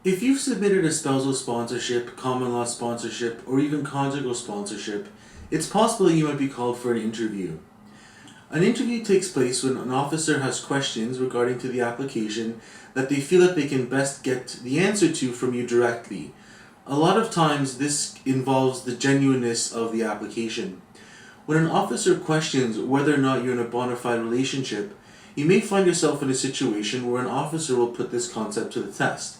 If you've submitted a spousal sponsorship, common law sponsorship, or even conjugal sponsorship, it's possible you might be called for an interview. An interview takes place when an officer has questions regarding to the application that they feel that they can best get the answer to from you directly. A lot of times this involves the genuineness of the application. When an officer questions whether or not you're in a bona fide relationship, you may find yourself in a situation where an officer will put this concept to the test.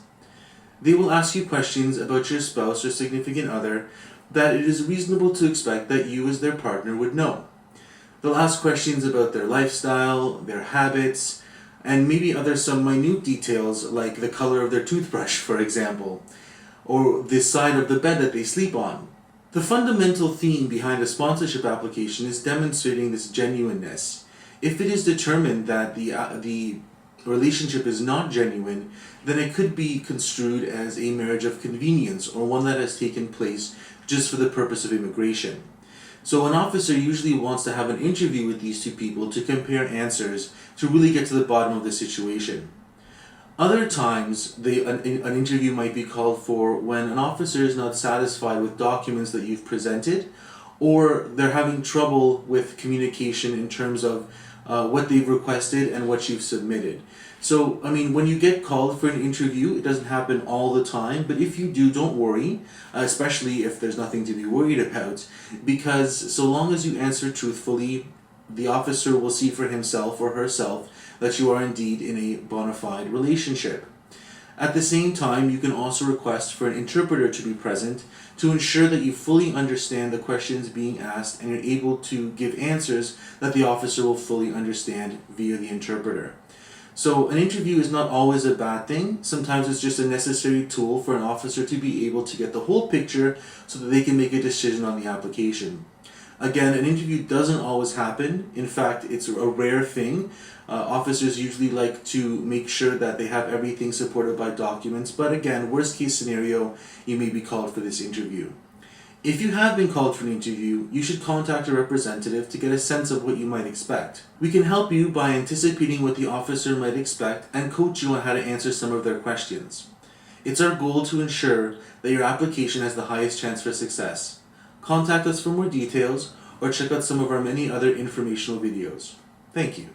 They will ask you questions about your spouse or significant other that it is reasonable to expect that you as their partner would know. They'll ask questions about their lifestyle, their habits, and maybe some minute details like the color of their toothbrush, for example, or the side of the bed that they sleep on. The fundamental theme behind a sponsorship application is demonstrating this genuineness. If it is determined that the relationship is not genuine, then it could be construed as a marriage of convenience or one that has taken place just for the purpose of immigration. So an officer usually wants to have an interview with these two people to compare answers to really get to the bottom of the situation. Other times, an interview might be called for when an officer is not satisfied with documents that you've presented, or they're having trouble with communication in terms of what they've requested and what you've submitted. So, when you get called for an interview, it doesn't happen all the time, but if you do, don't worry, especially if there's nothing to be worried about, because so long as you answer truthfully, the officer will see for himself or herself that you are indeed in a bona fide relationship. At the same time, you can also request for an interpreter to be present to ensure that you fully understand the questions being asked and you're able to give answers that the officer will fully understand via the interpreter. So an interview is not always a bad thing. Sometimes it's just a necessary tool for an officer to be able to get the whole picture so that they can make a decision on the application. Again, an interview doesn't always happen. In fact, it's a rare thing. Officers usually like to make sure that they have everything supported by documents, but again, worst case scenario, you may be called for this interview. If you have been called for an interview, you should contact a representative to get a sense of what you might expect. We can help you by anticipating what the officer might expect and coach you on how to answer some of their questions. It's our goal to ensure that your application has the highest chance for success. Contact us for more details or check out some of our many other informational videos. Thank you.